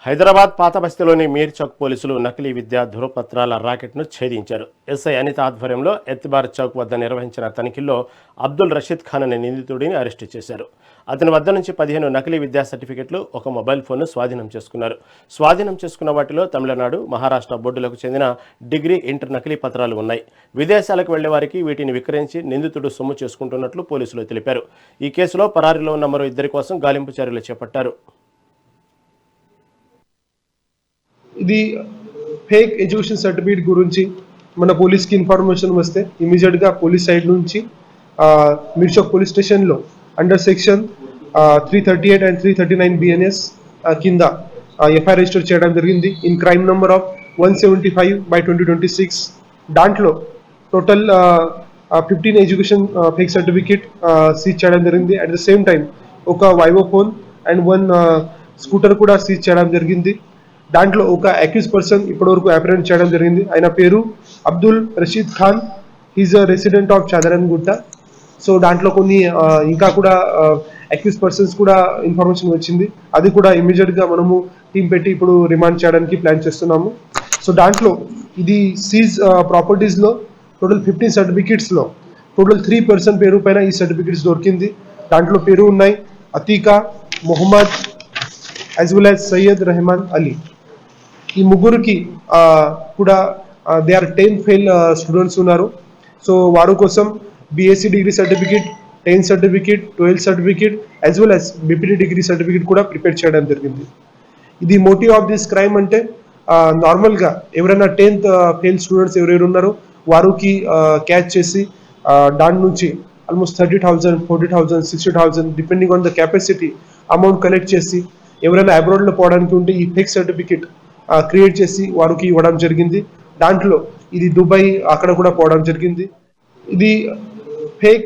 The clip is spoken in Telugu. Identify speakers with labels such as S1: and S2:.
S1: హైదరాబాద్ పాత బస్తీలోని మీర్ చౌక్ పోలీసులు నకిలీ విద్యా ధృవపత్రాల రాకెట్ను ఛేదించారు. ఎస్ఐ అనిత ఆధ్వర్యంలో ఎత్తిబార్ చౌక్ వద్ద నిర్వహించిన తనిఖీల్లో అబ్దుల్ రషీద్ ఖాన్ అనే నిందితుడిని అరెస్టు చేశారు. అతని వద్ద నుంచి 15 నకిలీ విద్యా సర్టిఫికెట్లు, ఒక మొబైల్ ఫోన్ను స్వాధీనం చేసుకున్నారు. స్వాధీనం చేసుకున్న వాటిలో తమిళనాడు, మహారాష్ట్ర బోర్డులకు చెందిన డిగ్రీ, ఇంటర్ నకిలీ పత్రాలు ఉన్నాయి. విదేశాలకు వెళ్లే వారికి వీటిని విక్రయించి నిందితుడు సొమ్ము చేసుకుంటున్నట్లు పోలీసులు తెలిపారు. ఈ కేసులో పరారీలో ఉన్న మరో ఇద్దరి కోసం గాలింపు చర్యలు చేపట్టారు.
S2: ఇది ఫేక్ ఎడ్యుకేషన్ సర్టిఫికేట్ గురించి మన పోలీస్కి ఇన్ఫర్మేషన్ వస్తే ఇమీడియట్గా పోలీస్ సైడ్ నుంచి మీర్ చౌక్ పోలీస్ స్టేషన్లో అండర్ సెక్షన్ 338 అండ్ 339 BNS కింద ఎఫ్ఐఆర్ రిజిస్టర్ చేయడం జరిగింది ఇన్ క్రైమ్ నెంబర్ ఆఫ్ 175/2026. దాంట్లో total 15 education fake certificate seize చేయడం జరిగింది. అట్ ద సేమ్ టైం ఒక వైవో ఫోన్ అండ్ 1 స్కూటర్ కూడా సీజ్ చేయడం జరిగింది. దాంట్లో ఒక అక్యూజ్ పర్సన్ ఇప్పటివరకు అప్రెంట్ చేయడం జరిగింది. ఆయన పేరు Abdul Rashid Khan. He's a resident of Chandrayangutta. So దాంట్లో కొన్ని ఇంకా కూడా అక్యూజ్ పర్సన్స్ కూడా ఇన్ఫర్మేషన్ వచ్చింది. అది కూడా ఇమీడియట్గా మనము టీం పెట్టి ఇప్పుడు రిమాండ్ చేయడానికి ప్లాన్ చేస్తున్నాము. సో దాంట్లో ఇది సీజ్ ప్రాపర్టీస్లో టోటల్ 15 సర్టిఫికేట్స్లో టోటల్ 3 పర్సన్ పేరు పైన ఈ సర్టిఫికేట్స్ దొరికింది. దాంట్లో పేరు ఉన్నాయి Atika, Mohammed as well as Syed Rehman Ali. ఈ ముగ్గురికి కూడా they are 10th fail students ఉన్నారు. సో వారి కోసం BSc degree certificate, 10th certificate, 12th certificate as well as BPD degree certificate కూడా ప్రిపేర్ చేయడం జరిగింది. ఇది మోటివ్ ఆఫ్ దిస్ క్రైమ్ అంటే నార్మల్గా ఎవరైనా 10th ఫెయిల్ స్టూడెంట్స్ ఎవరెవరు ఉన్నారో వారికి క్యాచ్ చేసి దాని నుంచి almost 30,000, 40,000, 60,000 depending on the capacity amount collect చేసి ఎవరైనా అబ్రాడ్లో పోవడానికి ఉంటే ఈ ఫేక్ సర్టిఫికేట్ క్రియేట్ చేసి వారికి ఇవ్వడం జరిగింది. దాంట్లో ఇది దుబాయ్ అక్కడ కూడా పోవడం జరిగింది. ఇది ఫేక్